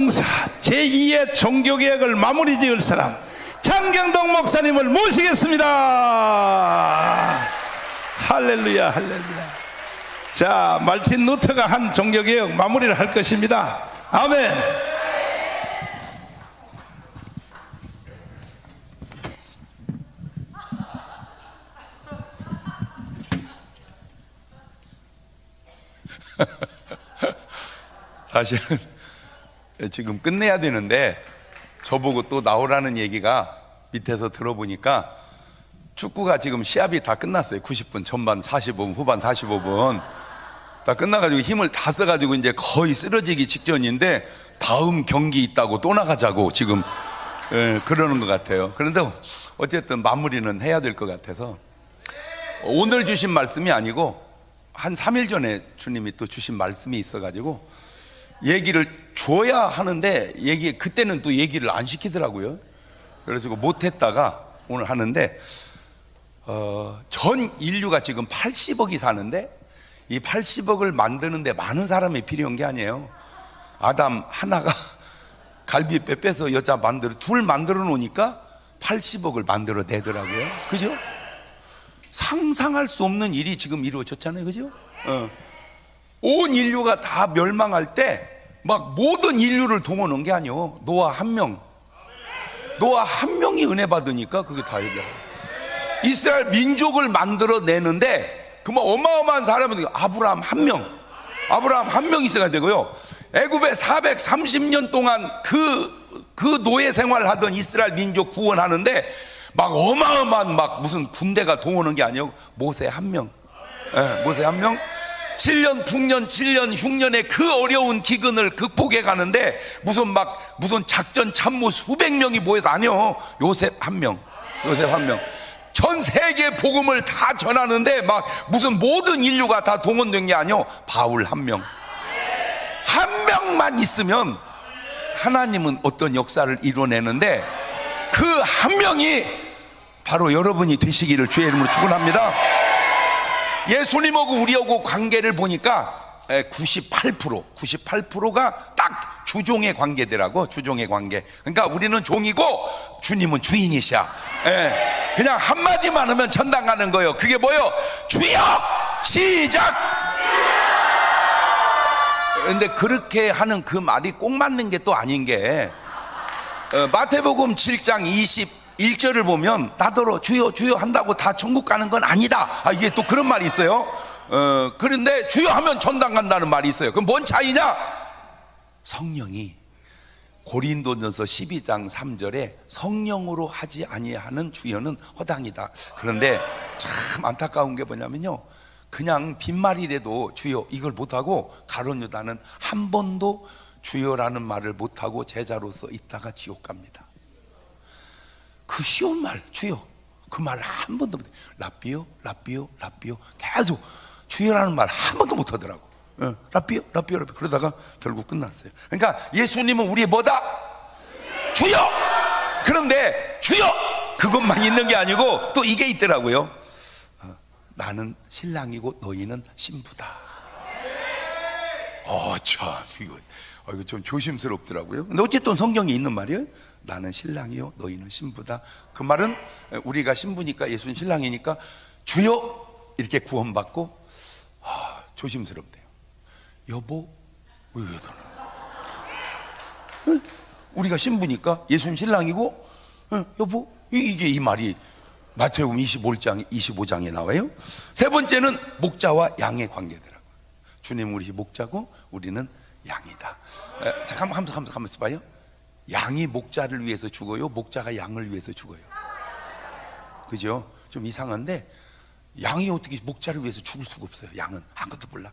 제2의 종교개혁을 마무리 지을 사람 장경동 목사님을 모시겠습니다. 할렐루야, 할렐루야. 자, 말틴 루터가 한 종교개혁 마무리를 할 것입니다. 아멘. 사실은 지금 끝내야 되는데 저보고 또 나오라는 얘기가 밑에서 들어보니까 축구가 지금 시합이 다 끝났어요. 90분 전반 45분 후반 45분 다 끝나가지고 힘을 다 써가지고 이제 거의 쓰러지기 직전인데 다음 경기 있다고 또 나가자고 지금 그러는 것 같아요. 그런데 어쨌든 마무리는 해야 될 것 같아서 오늘 주신 말씀이 아니고 한 3일 전에 주님이 또 주신 말씀이 있어가지고 얘기를 줘야 하는데 그때는 또 얘기를 안 시키더라고요. 그래서 못했다가 오늘 하는데 전 인류가 지금 80억이 사는데 이 80억을 만드는데 많은 사람이 필요한 게 아니에요. 아담 하나가 갈비뼈 빼서 여자 둘 만들어 놓으니까 80억을 만들어 내더라고요. 그죠? 상상할 수 없는 일이 지금 이루어졌잖아요. 그죠? 온 인류가 다 멸망할 때 막 모든 인류를 동원한 게 아니에요. 노아 한 명이 은혜 받으니까 그게 다 얘기해요. 이스라엘 민족을 만들어 내는데 그만 어마어마한 사람은 아브라함 한 명 있어야 되고요. 애굽에 430년 동안 그 노예 생활을 하던 이스라엘 민족 구원하는데 막 어마어마한 막 무슨 군대가 동원한 게 아니에요. 모세 한 명. 모세 한 명. 7년, 9년, 7년, 6년의 그 어려운 기근을 극복해 가는데 무슨 작전 참모 수백 명이 모여서 아니요. 요셉 한 명. 전 세계 복음을 다 전하는데 막 무슨 모든 인류가 다 동원된 게 아니요. 바울 한 명. 한 명만 있으면 하나님은 어떤 역사를 이뤄내는데 그 한 명이 바로 여러분이 되시기를 주의 이름으로 축원합니다. 예수님하고 우리하고 관계를 보니까 98%가 딱 주종의 관계더라고. 주종의 관계. 그러니까 우리는 종이고 주님은 주인이셔. 그냥 한마디만 하면 전당 가는 거예요. 그게 뭐예요? 주여 시작. 근데 그렇게 하는 그 말이 꼭 맞는 게 또 아닌 게 마태복음 7장 21절을 보면 나더러 주여 주여 한다고 다 천국 가는 건 아니다. 이게 또 그런 말이 있어요. 그런데 주여 하면 전당 간다는 말이 있어요. 그럼 뭔 차이냐? 성령이 고린도전서 12장 3절에 성령으로 하지 아니하는 주여는 허당이다. 그런데 참 안타까운 게 뭐냐면요, 그냥 빈말이라도 주여 이걸 못하고 가룟 유다는 한 번도 주여라는 말을 못하고 제자로서 있다가 지옥 갑니다. 그 쉬운 말 주여 그 말을 한 번도 못해. 라삐요 계속 주여라는 말 한 번도 못하더라고. 라삐요 그러다가 결국 끝났어요. 그러니까 예수님은 우리의 뭐다? 주여. 그런데 주여 그것만 있는 게 아니고 또 이게 있더라고요. 나는 신랑이고 너희는 신부다. 참 이거 좀 조심스럽더라고요. 근데 어쨌든 성경에 있는 말이에요. 나는 신랑이요 너희는 신부다. 그 말은 우리가 신부니까 예수는 신랑이니까 주여 이렇게 구원받고 조심스럽대요. 여보 왜 그러나? 우리가 신부니까 예수는 신랑이고 여보 이게 이 말이 마태복음 25장에 나와요. 세 번째는 목자와 양의 관계더라고요. 주님 우리 목자고 우리는 양이다. 잠깐만 봐요. 양이 목자를 위해서 죽어요? 목자가 양을 위해서 죽어요? 그죠? 좀 이상한데 양이 어떻게 목자를 위해서 죽을 수가 없어요. 양은 아무것도 몰라.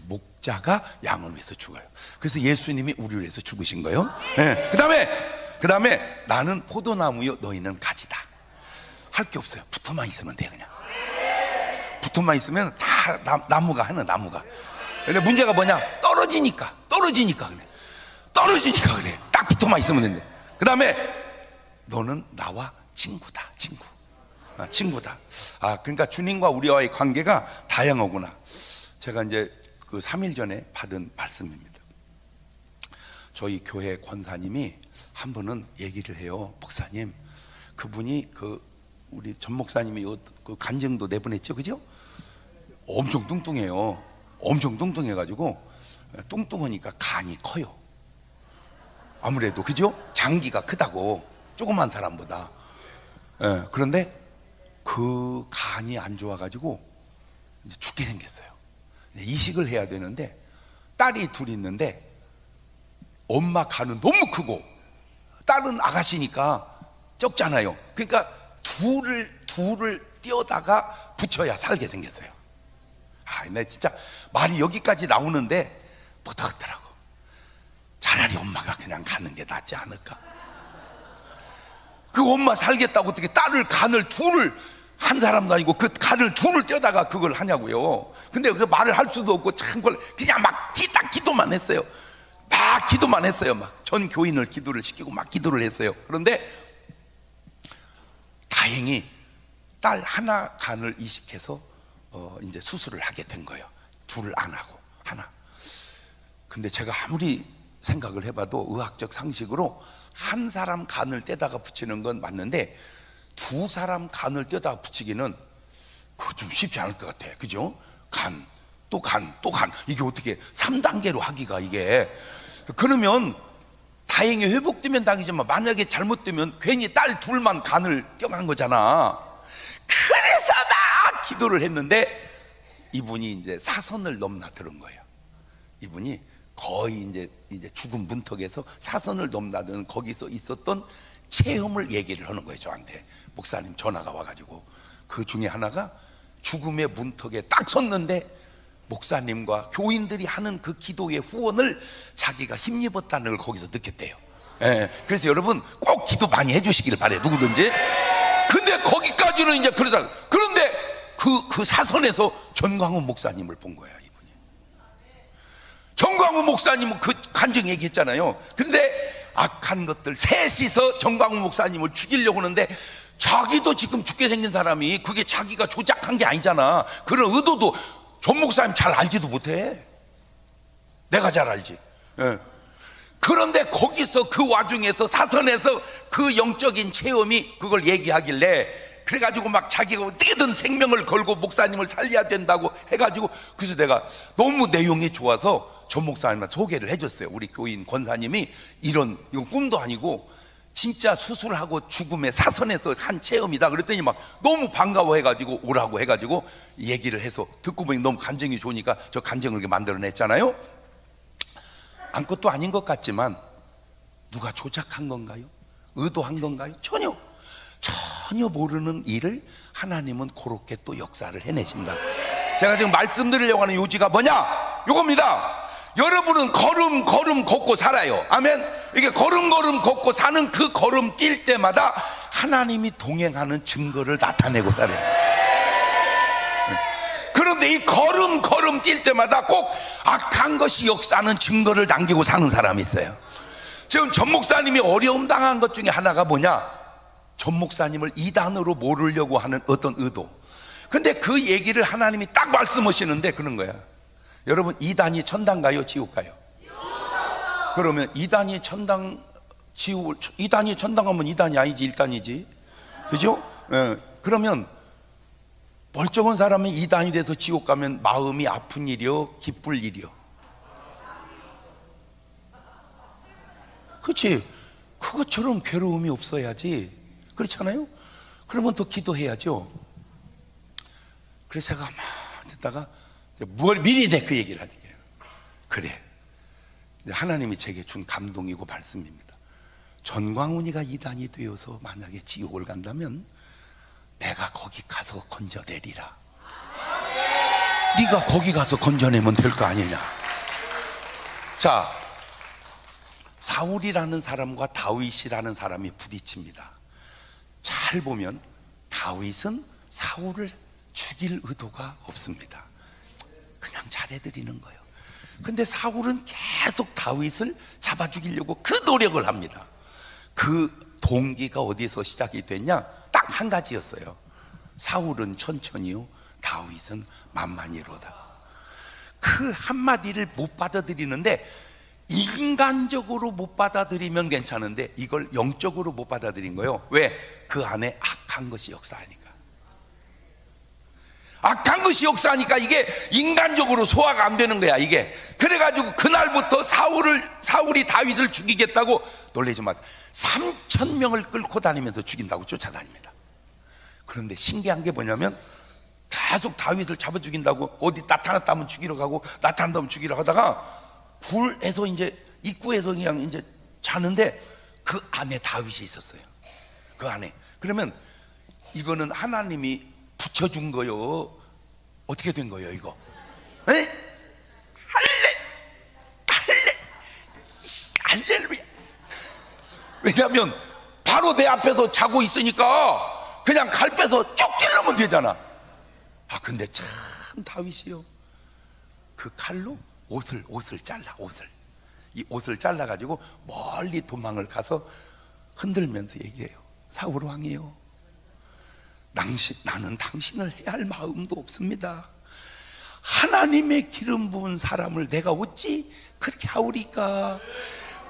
목자가 양을 위해서 죽어요. 그래서 예수님이 우리를 위해서 죽으신 거예요. 그 다음에 나는 포도나무요 너희는 가지다. 할 게 없어요. 붙어만 있으면 돼. 그냥 붙어만 있으면 다 나무가 하는 나무가. 근데 문제가 뭐냐? 떨어지니까 그래. 딱 붙어만 있으면 된대. 그 다음에 너는 나와 친구다. 친구다. 그러니까 주님과 우리와의 관계가 다양하구나. 제가 이제 그 3일 전에 받은 말씀입니다. 저희 교회 권사님이 한 번은 얘기를 해요. 목사님, 그분이 우리 전 목사님이 그 간증도 내보냈죠, 그죠? 엄청 뚱뚱해요. 엄청 뚱뚱해가지고 뚱뚱하니까 간이 커요. 아무래도 그죠? 장기가 크다고, 조그만 사람보다. 예, 그런데 그 간이 안 좋아가지고 이제 죽게 생겼어요. 이식을 해야 되는데 딸이 둘 있는데 엄마 간은 너무 크고 딸은 아가씨니까 적잖아요. 그러니까 둘을 띄어다가 붙여야 살게 생겼어요. 나 진짜 말이 여기까지 나오는데 못하겠더라고. 차라리 엄마가 그냥 가는 게 낫지 않을까. 그 엄마 살겠다고 어떻게 간을 둘을, 한 사람도 아니고 그 간을 둘을 떼다가 그걸 하냐고요. 근데 그 말을 할 수도 없고 참 그냥 막 기도만 했어요. 막 기도만 했어요. 막 전 교인을 기도를 시키고 막 기도를 했어요. 그런데 다행히 딸 하나 간을 이식해서 이제 수술을 하게 된 거예요. 둘을 안 하고 하나. 근데 제가 아무리 생각을 해봐도 의학적 상식으로 한 사람 간을 떼다가 붙이는 건 맞는데 두 사람 간을 떼다가 붙이기는 그거 좀 쉽지 않을 것 같아. 그죠? 간, 또 간, 또 간. 이게 어떻게 3단계로 하기가 이게. 그러면 다행히 회복되면 당이지만 만약에 잘못되면 괜히 딸 둘만 간을 껴간 거잖아. 그래서 막 기도를 했는데 이분이 이제 사선을 넘나드는 거예요. 이분이 거의 이제 죽은 문턱에서 사선을 넘나드는 거기서 있었던 체험을 얘기를 하는 거예요. 저한테 목사님 전화가 와가지고 그 중에 하나가 죽음의 문턱에 딱 섰는데 목사님과 교인들이 하는 그 기도의 후원을 자기가 힘입었다는 걸 거기서 느꼈대요. 예, 그래서 여러분 꼭 기도 많이 해주시길 바래요, 누구든지. 근데 거기까지는 이제 그런데 그 사선에서 전광훈 목사님을 본 거야, 이분이. 전광훈 목사님은 그 간증 얘기했잖아요. 근데 악한 것들 셋이서 전광훈 목사님을 죽이려고 하는데 자기도 지금 죽게 생긴 사람이 그게 자기가 조작한 게 아니잖아. 그런 의도도 전 목사님 잘 알지도 못해. 내가 잘 알지. 예. 그런데 거기서 그 와중에서 사선에서 그 영적인 체험이 그걸 얘기하길래 그래가지고 막 자기가 어떻게든 생명을 걸고 목사님을 살려야 된다고 해가지고 그래서 내가 너무 내용이 좋아서 전 목사님한테 소개를 해줬어요. 우리 교인 권사님이 이건 꿈도 아니고 진짜 수술하고 죽음의 사선에서 한 체험이다 그랬더니 막 너무 반가워해가지고 오라고 해가지고 얘기를 해서 듣고 보니 너무 간증이 좋으니까 저 간증을 이렇게 만들어냈잖아요. 아무것도 아닌 것 같지만 누가 조작한 건가요? 의도한 건가요? 전혀 모르는 일을 하나님은 그렇게 또 역사를 해내신다. 제가 지금 말씀드리려고 하는 요지가 뭐냐? 요겁니다. 여러분은 걸음 걷고 살아요. 아멘. 이게 걸음 걷고 사는 그 걸음 뛸 때마다 하나님이 동행하는 증거를 나타내고 살아요. 그런데 이 걸음 뛸 때마다 꼭 악한 것이 역사하는 증거를 남기고 사는 사람이 있어요. 지금 전 목사님이 어려움 당한 것 중에 하나가 뭐냐? 전 목사님을 이단으로 모르려고 하는 어떤 의도. 근데 그 얘기를 하나님이 딱 말씀하시는데 그런 거야. 여러분, 이단이 천당 가요, 지옥 가요? 그러면 이단이 천당 가면 이단이 아니지, 일단이지. 그죠? 예. 그러면 멀쩡한 사람이 이단이 돼서 지옥 가면 마음이 아픈 일이요, 기쁠 일이요? 그렇지. 그것처럼 괴로움이 없어야지. 그렇잖아요? 그러면 또 기도해야죠. 그래서 제가 막 듣다가 미리 내 그 얘기를 할게요. 그래, 하나님이 제게 준 감동이고 말씀입니다. 전광훈이가 이단이 되어서 만약에 지옥을 간다면 내가 거기 가서 건져내리라. 네가 거기 가서 건져내면 될 거 아니냐. 자, 사울이라는 사람과 다윗이라는 사람이 부딪힙니다. 잘 보면 다윗은 사울을 죽일 의도가 없습니다. 그냥 잘해드리는 거예요. 근데 사울은 계속 다윗을 잡아 죽이려고 그 노력을 합니다. 그 동기가 어디서 시작이 됐냐? 딱 한 가지였어요. 사울은 천천히요, 다윗은 만만히로다. 그 한마디를 못 받아들이는데 인간적으로 못 받아들이면 괜찮은데 이걸 영적으로 못 받아들인 거예요. 왜? 그 안에 악한 것이 역사하니까. 악한 것이 역사하니까 이게 인간적으로 소화가 안 되는 거야 이게. 그래가지고 그날부터 사울이 다윗을 죽이겠다고, 놀라지 마세요, 3,000명을 끌고 다니면서 죽인다고 쫓아다닙니다. 그런데 신기한 게 뭐냐면 계속 다윗을 잡아 죽인다고, 어디 나타났다면 죽이러 가고 나타난다면 죽이러 하다가 굴에서 이제 입구에서 그냥 이제 자는데 그 안에 다윗이 있었어요. 그 안에. 그러면 이거는 하나님이 붙여준 거요. 어떻게 된 거예요 이거? 에? 할렐루야. 왜냐하면 바로 내 앞에서 자고 있으니까 그냥 칼 빼서 쭉 찔러면 되잖아. 아 근데 참 다윗이요, 그 칼로 옷을 잘라. 이 옷을 잘라가지고 멀리 도망을 가서 흔들면서 얘기해요. 사울 왕이요, 나는 당신을 해야 할 마음도 없습니다. 하나님의 기름 부은 사람을 내가 어찌 그렇게 하오리까?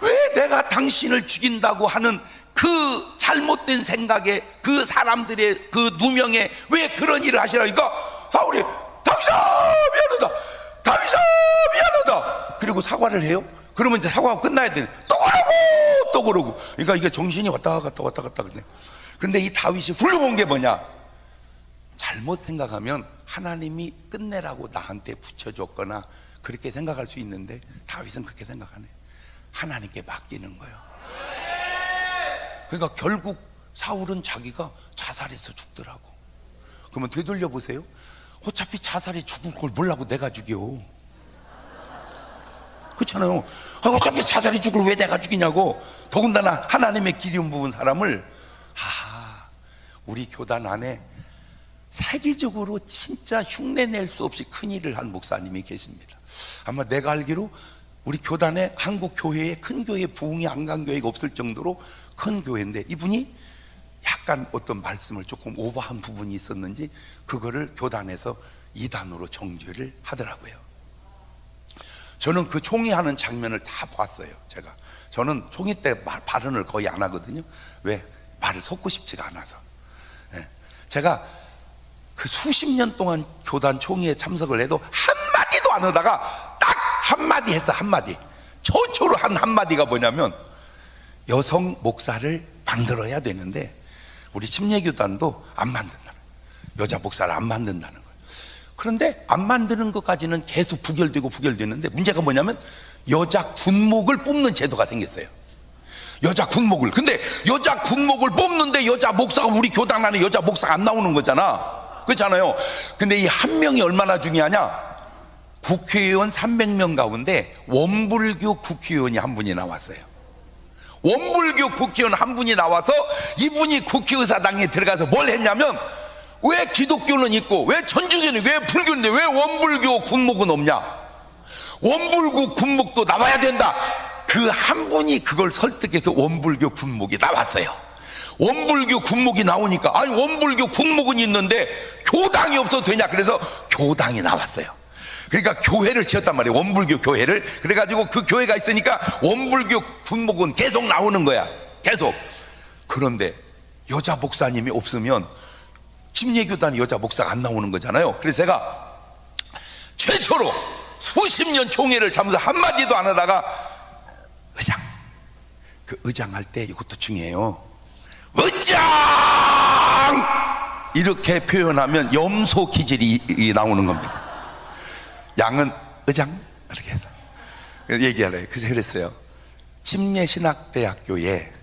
왜 내가 당신을 죽인다고 하는 그 잘못된 생각에 그 사람들의 그 누명에 왜 그런 일을 하시라니까? 사울이 다윗아 미안하다, 다윗아 미안하다, 그리고 사과를 해요. 그러면 이제 사과가 끝나야 돼. 또 그러고 그러니까 이게 정신이 왔다 갔다 그래. 근데 이 다윗이 훌륭한 게 뭐냐? 잘못 생각하면 하나님이 끝내라고 나한테 붙여줬거나 그렇게 생각할 수 있는데 다윗은 그렇게 생각하네. 하나님께 맡기는 거예요. 그러니까 결국 사울은 자기가 자살해서 죽더라고. 그러면 되돌려 보세요. 어차피 자살해 죽을 걸 몰라고 내가 죽여. 그렇잖아요. 어차피 자살해 죽을 왜 내가 죽이냐고. 더군다나 하나님의 기름 부은 사람을. 우리 교단 안에 세계적으로 진짜 흉내낼 수 없이 큰 일을 한 목사님이 계십니다. 아마 내가 알기로 우리 교단에, 한국 교회에, 큰 교회, 부흥이 안 간 교회가 없을 정도로 큰 교회인데, 이분이 약간 어떤 말씀을 조금 오버한 부분이 있었는지 그거를 교단에서 이단으로 정죄를 하더라고요. 저는 그 총회하는 장면을 다 봤어요. 저는 총회 때 발언을 거의 안 하거든요. 왜? 말을 섞고 싶지가 않아서. 제가 그 수십 년 동안 교단 총회에 참석을 해도 한마디도 안 하다가 딱 한마디 했어. 한마디. 최초로 한 한마디가 뭐냐면, 여성 목사를 만들어야 되는데 우리 침례교단도 안 만든다는 거예요. 여자 목사를 안 만든다는 거예요. 그런데 안 만드는 것까지는 계속 부결되는데 문제가 뭐냐면 여자 군목을 뽑는 제도가 생겼어요. 여자 군목을. 근데 여자 군목을 뽑는데 여자 목사가, 우리 교단 안에 여자 목사가 안 나오는 거잖아. 그렇잖아요. 근데 이 한 명이 얼마나 중요하냐? 국회의원 300명 가운데 원불교 국회의원이 한 분이 나왔어요. 원불교 국회의원 한 분이 나와서 이분이 국회의사당에 들어가서 뭘 했냐면, 왜 기독교는 있고 왜 천주교는, 왜 불교인데 왜 원불교 군목은 없냐? 원불교 군목도 나와야 된다. 그 한 분이 그걸 설득해서 원불교 군목이 나왔어요. 원불교 군목이 나오니까, 아니 원불교 군목은 있는데 교당이 없어도 되냐? 그래서 교당이 나왔어요. 그러니까 교회를 지었단 말이에요. 원불교 교회를. 그래가지고 그 교회가 있으니까 원불교 군목은 계속 나오는 거야. 계속. 그런데 여자 목사님이 없으면 침례교단이 여자 목사가 안 나오는 거잖아요. 그래서 제가 최초로 수십 년 총회를 참으면서 한마디도 안 하다가, 의장, 그 의장 할 때 이것도 중요해요. 의장! 이렇게 표현하면 염소 기질이 나오는 겁니다. 양은 의장? 이렇게 해서 얘기하래요. 그래서 그랬어요. 침례신학대학교에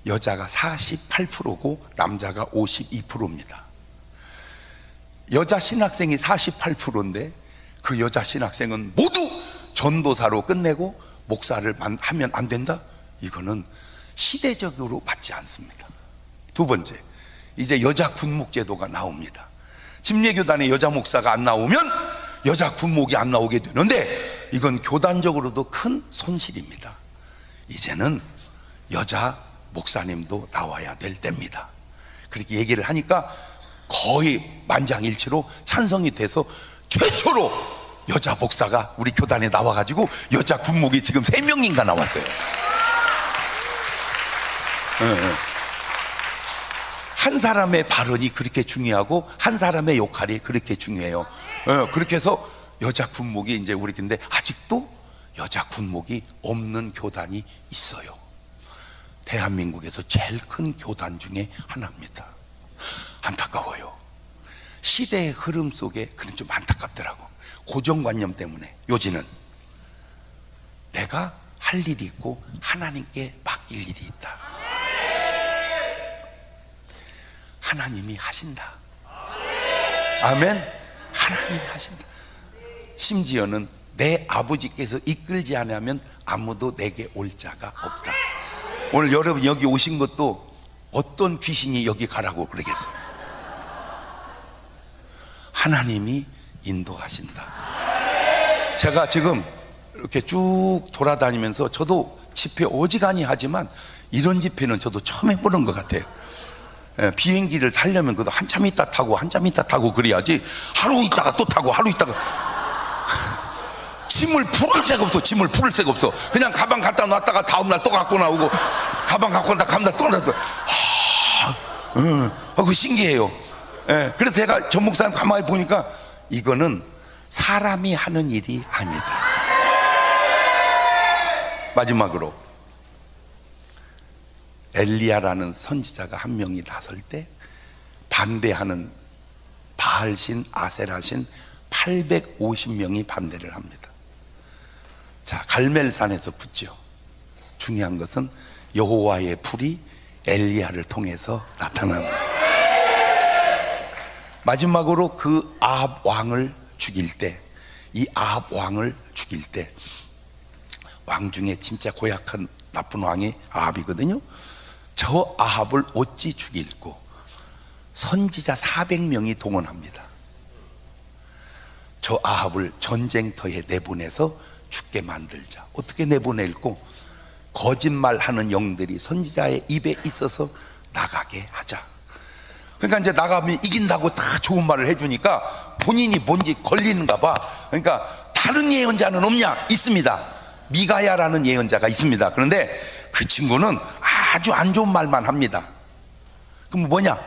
여자가 48%고 남자가 52%입니다. 여자 신학생이 48%인데 그 여자 신학생은 모두 전도사로 끝내고 목사를 하면 안 된다? 이거는 시대적으로 맞지 않습니다. 두 번째, 이제 여자 군목 제도가 나옵니다. 침례교단에 여자 목사가 안 나오면 여자 군목이 안 나오게 되는데, 이건 교단적으로도 큰 손실입니다. 이제는 여자 목사님도 나와야 될 때입니다. 그렇게 얘기를 하니까 거의 만장일치로 찬성이 돼서 최초로 여자 목사가 우리 교단에 나와가지고 여자 군목이 지금 3명인가 나왔어요. 한 사람의 발언이 그렇게 중요하고 한 사람의 역할이 그렇게 중요해요. 그렇게 해서 여자 군목이 이제 우리 근데 아직도 여자 군목이 없는 교단이 있어요. 대한민국에서 제일 큰 교단 중에 하나입니다. 안타까워요. 시대의 흐름 속에 그는 좀 안타깝더라고. 고정관념 때문에 요지는 내가 할 일이 있고 하나님께 맡길 일이 있다. 하나님이 하신다. 아멘. 하나님이 하신다. 심지어는 내 아버지께서 이끌지 않으면 아무도 내게 올 자가 없다. 오늘 여러분 여기 오신 것도 어떤 귀신이 여기 가라고 그러겠어요? 하나님이 인도하신다. 제가 지금 이렇게 쭉 돌아다니면서 저도 집회 어지간히 하지만 이런 집회는 저도 처음 해보는 것 같아요. 비행기를 타려면 그래도 한참 있다 타고 한참 있다 타고 그래야지 하루 있다가 또 타고 하루 있다가 짐을 풀을 새가 없어. 짐을 풀을 새가 없어. 그냥 가방 갖다 놨다가 다음날 또 갖고 나오고 가방 갖고 나다 다음날 또 나도 그거 신기해요. 그래서 제가 전 목사님 가만히 보니까 이거는 사람이 하는 일이 아니다. 마지막으로 엘리야라는 선지자가 한 명이 나설 때 반대하는 바알신 아세라신 850명이 반대를 합니다. 자, 갈멜산에서 붙죠. 중요한 것은 여호와의 불이 엘리야를 통해서 나타납니다. 마지막으로 그 아합 왕을 죽일 때, 이 아합 왕을 죽일 때 왕 중에 진짜 고약한 나쁜 왕이 아합이거든요. 저 아합을 어찌 죽일고 선지자 400명이 동원합니다. 저 아합을 전쟁터에 내보내서 죽게 만들자. 어떻게 내보낼고? 거짓말하는 영들이 선지자의 입에 있어서 나가게 하자. 그러니까 이제 나가면 이긴다고 다 좋은 말을 해주니까 본인이 뭔지 걸리는가 봐. 그러니까 다른 예언자는 없냐? 있습니다. 미가야라는 예언자가 있습니다. 그런데 그 친구는 아주 안 좋은 말만 합니다. 그럼 뭐냐?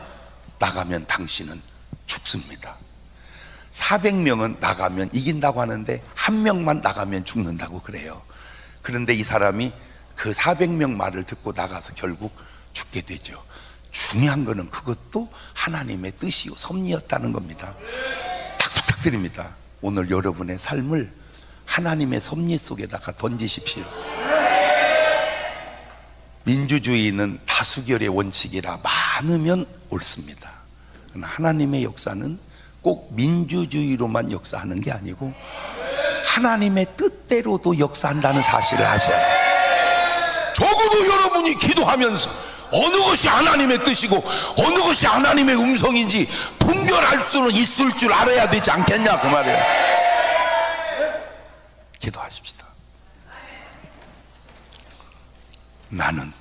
나가면 당신은 죽습니다. 400명은 나가면 이긴다고 하는데 한 명만 나가면 죽는다고 그래요. 그런데 이 사람이 그 400명 말을 듣고 나가서 결국 죽게 되죠. 중요한 거는 그것도 하나님의 뜻이요 섭리였다는 겁니다. 딱 부탁드립니다. 오늘 여러분의 삶을 하나님의 섭리 속에다가 던지십시오. 민주주의는 다수결의 원칙이라 많으면 옳습니다. 그러나 하나님의 역사는 꼭 민주주의로만 역사하는 게 아니고 하나님의 뜻대로도 역사한다는 사실을 아셔야 돼요. 적어도 여러분이 기도하면서 어느 것이 하나님의 뜻이고 어느 것이 하나님의 음성인지 분별할 수는 있을 줄 알아야 되지 않겠냐 그 말이에요. 기도하십시다. 나는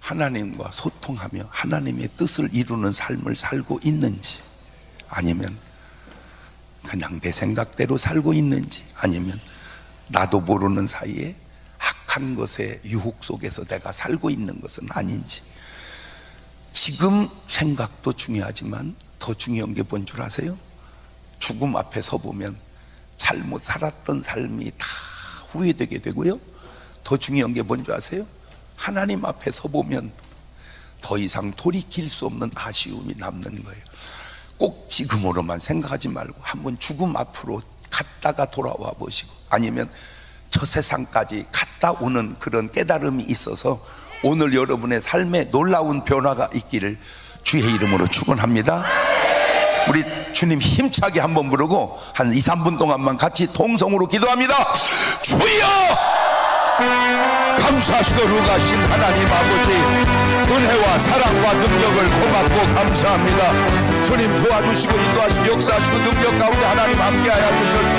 하나님과 소통하며 하나님의 뜻을 이루는 삶을 살고 있는지, 아니면 그냥 내 생각대로 살고 있는지, 아니면 나도 모르는 사이에 악한 것의 유혹 속에서 내가 살고 있는 것은 아닌지. 지금 생각도 중요하지만 더 중요한 게 뭔 줄 아세요? 죽음 앞에 서보면 잘못 살았던 삶이 다 후회되게 되고요, 더 중요한 게 뭔 줄 아세요? 하나님 앞에 서보면 더 이상 돌이킬 수 없는 아쉬움이 남는 거예요. 꼭 지금으로만 생각하지 말고 한번 죽음 앞으로 갔다가 돌아와 보시고, 아니면 저 세상까지 갔다 오는 그런 깨달음이 있어서 오늘 여러분의 삶에 놀라운 변화가 있기를 주의 이름으로 축원합니다. 우리 주님 힘차게 한번 부르고 한 2, 3분 동안만 같이 통성으로 기도합니다. 주여! 감사하시고 루가신 하나님 아버지, 은혜와 사랑과 능력을 고맙고 감사합니다. 주님 도와주시고 인도하시고 역사하시고 능력 가운데 하나님 함께하여 주셔서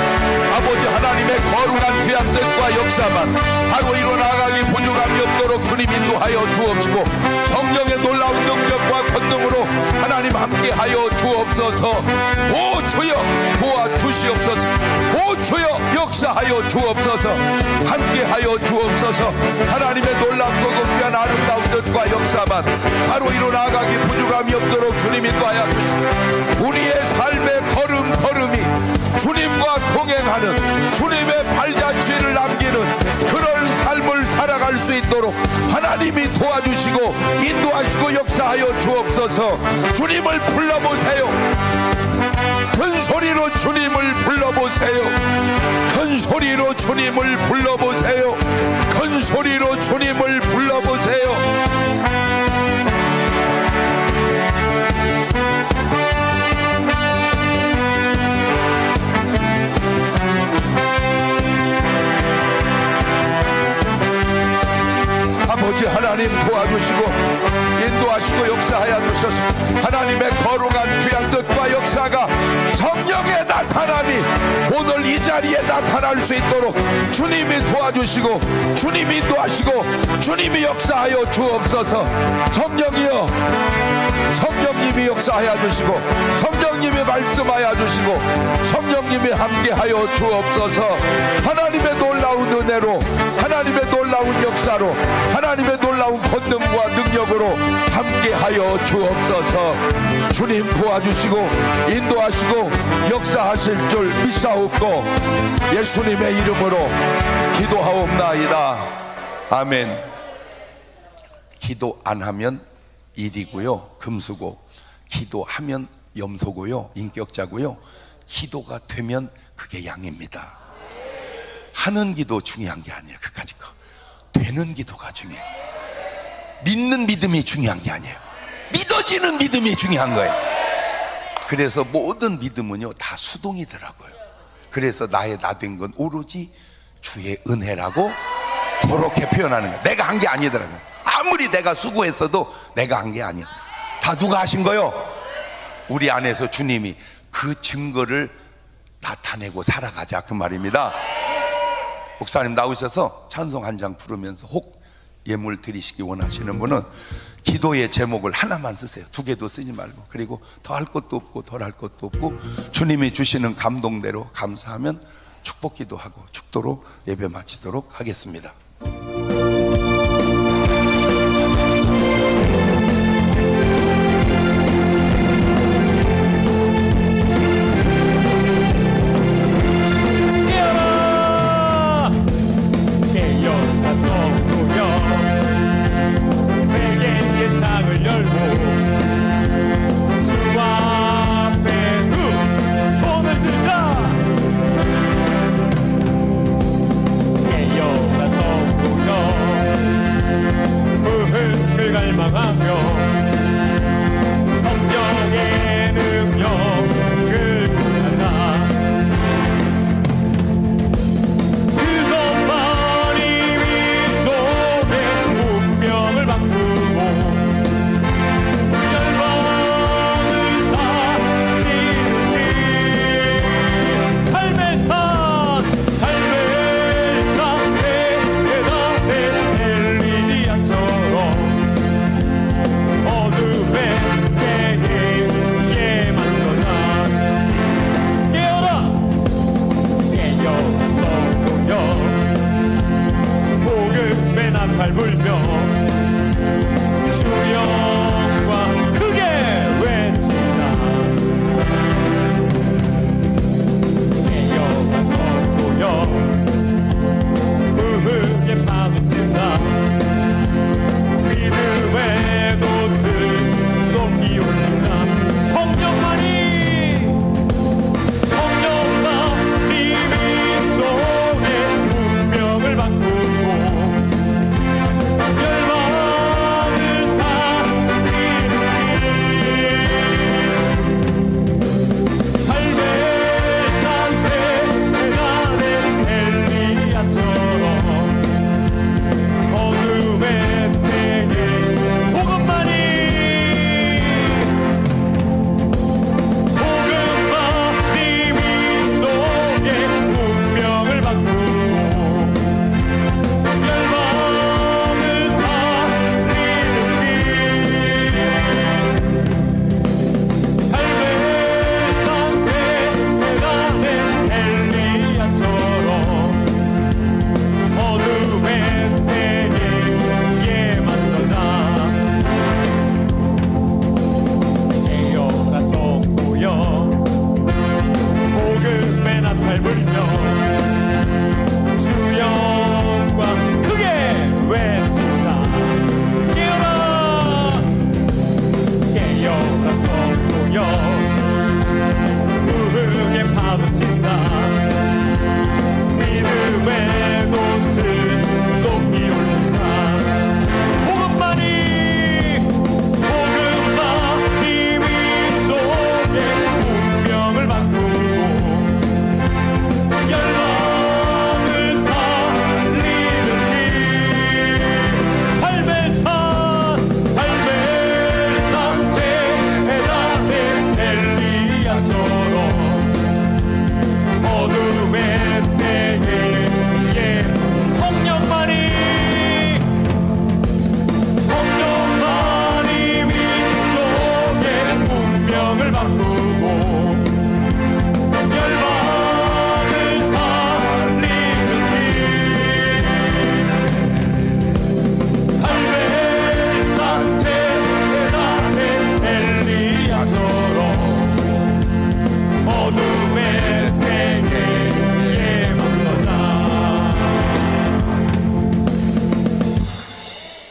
아버지 하나님의 거룩한 귀한 뜻과 역사만 하고 일어나가기 부족함이 없도록 주님 인도하여 주옵시고, 성령의 놀라운 능력과 권능으로 하나님 하나님 함께하여 주옵소서. 오 주여 도와주시옵소서. 오 주여 역사하여 주옵소서. 함께하여 주옵소서. 하나님의 놀랍고 극대한 아름다운 뜻과 역사만 바로 이루어나가기 부족함이 없도록 주님 인도하여 주시고, 우리의 삶의 걸음걸음이 주님과 동행하는, 주님의 발자취를 남기는 그런 삶을 살아갈 수 있도록 하나님이 도와주시고 인도하시고 역사하여 주옵소서. 주님을 불러보세요. 큰 소리로 주님을 불러보세요. 큰 소리로 주님을 불러보세요. 큰 소리로 주님을 불러보세요. 아버지 하나님 도와주시고 인도하시고 역사하여 주셔서 하나님의 거룩한 귀한 뜻과 역사가 성령의 나타남이 오늘 이 자리에 나타날 수 있도록 주님이 도와주시고 주님이 인도하시고 주님이 역사하여 주옵소서. 성령이여, 성령님이 역사하여 주시고 성령님이 말씀하여 주시고 성령님이 함께하여 주옵소서. 하나님의 놀라운 은혜로, 하나님의 놀라운 역사로, 하나님의 놀라운 권능과 능력으로 함께하여 주옵소서. 주님 도와주시고 인도하시고 역사하실 줄 믿사옵고 예수님의 이름으로 기도하옵나이다. 아멘. 기도 안 하면 일이고요, 금수고, 기도하면 염소고요, 인격자고요, 기도가 되면 그게 양입니다. 하는 기도 중요한 게 아니에요. 그까짓 거 되는 기도가 중요해요. 믿는 믿음이 중요한 게 아니에요. 믿어지는 믿음이 중요한 거예요. 그래서 모든 믿음은요 다 수동이더라고요. 그래서 나의 나 된 건 오로지 주의 은혜라고 그렇게 표현하는 거예요. 내가 한 게 아니더라고요. 아무리 내가 수고했어도 내가 한 게 아니야. 다 누가 하신 거요? 우리 안에서 주님이 그 증거를 나타내고 살아가자, 그 말입니다. 목사님 나오셔서 찬송 한 장 부르면서 혹 예물 드리시기 원하시는 분은 기도의 제목을 하나만 쓰세요. 두 개도 쓰지 말고. 그리고 더 할 것도 없고 덜 할 것도 없고 주님이 주시는 감동대로 감사하면 축복 기도하고 축도로 예배 마치도록 하겠습니다. 열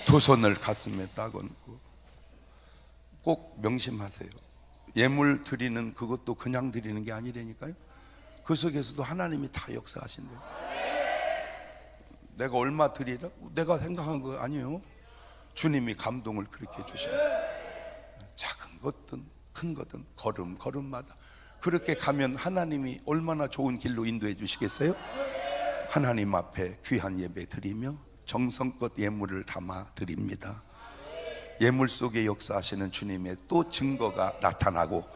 두 손을 가슴에 딱 얹고 꼭 명심하세요. 예물 드리는 그것도 그냥 드리는 게 아니라니까요. 그 속에서도 하나님이 다 역사하신대요. 내가 얼마 드리라? 내가 생각한 거 아니에요. 주님이 감동을 그렇게 주셔요. 작은 것든 큰 것든 걸음마다 그렇게 가면 하나님이 얼마나 좋은 길로 인도해 주시겠어요? 하나님 앞에 귀한 예배 드리며 정성껏 예물을 담아 드립니다. 예물 속에 역사하시는 주님의 또 증거가 나타나고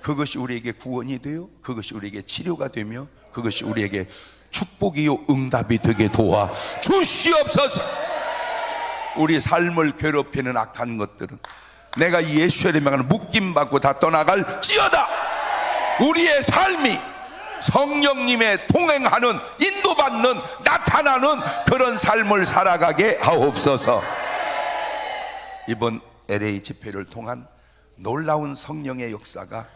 그것이 우리에게 구원이 되어 그것이 우리에게 치료가 되며 그것이 우리에게 축복이요 응답이 되게 도와 주시옵소서. 우리 삶을 괴롭히는 악한 것들은 내가 예수의 이름으로 묶임받고 다 떠나갈지어다. 우리의 삶이 성령님의 동행하는 인도받는 나타나는 그런 삶을 살아가게 하옵소서. 이번 LA 집회를 통한 놀라운 성령의 역사가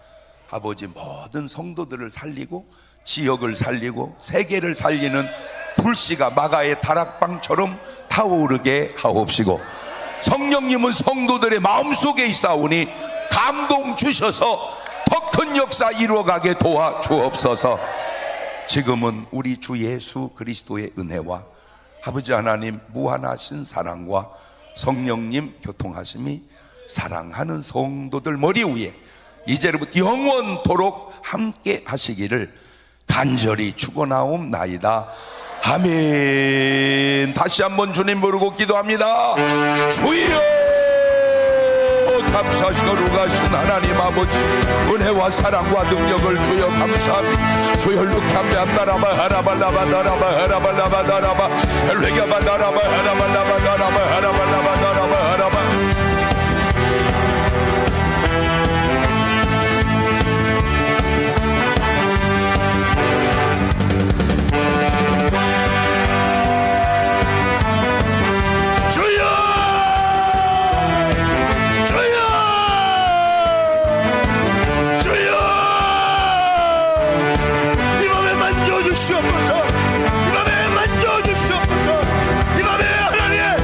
아버지 모든 성도들을 살리고 지역을 살리고 세계를 살리는 불씨가 마가의 다락방처럼 타오르게 하옵시고 성령님은 성도들의 마음속에 있사오니 감동 주셔서 더 큰 역사 이루어가게 도와 주옵소서. 지금은 우리 주 예수 그리스도의 은혜와 아버지 하나님 무한하신 사랑과 성령님 교통하심이 사랑하는 성도들 머리 위에 이제부터 영원토록 함께 하시기를 간절히 축원하옵나이다. 아멘. 다시 한번 주님 부르고 기도합니다. 주여 감사하시고 누가신 하나님 아버지 은혜와 사랑과 능력을 주여 감사합니다. 주여 루카메 나라바 하라발라바 나라바 하라발라바 나라바 엘레가바 나라바 하라발라바 나라바 하라발라바 나라바 하라바 주옵소서. 이 밤에 만져주시옵소서. 이 밤에 하나님의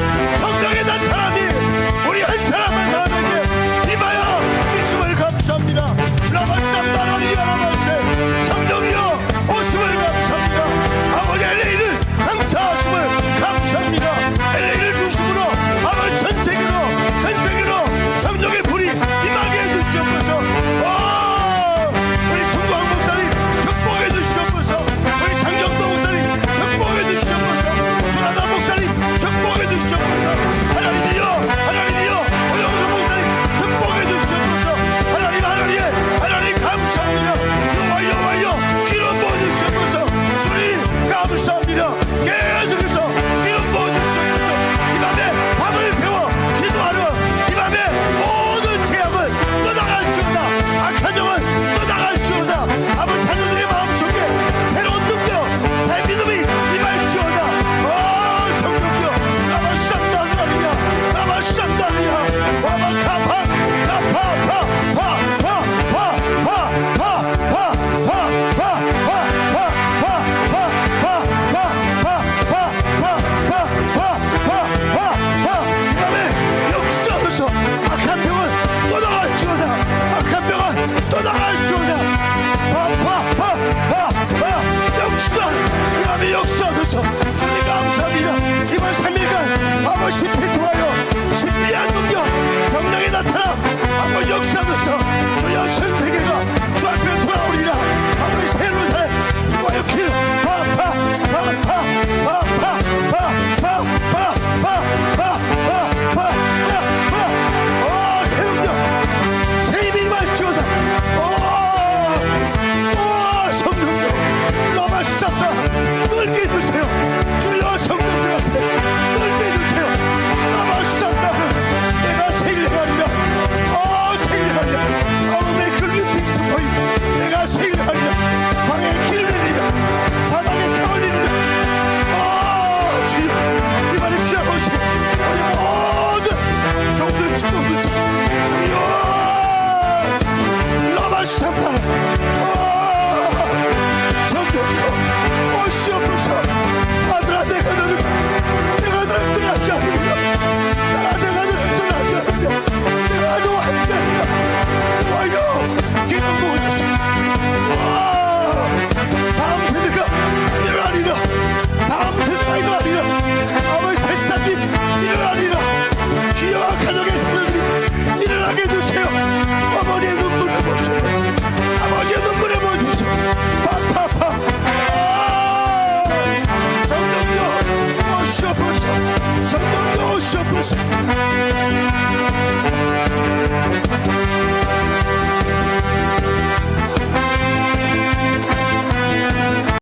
아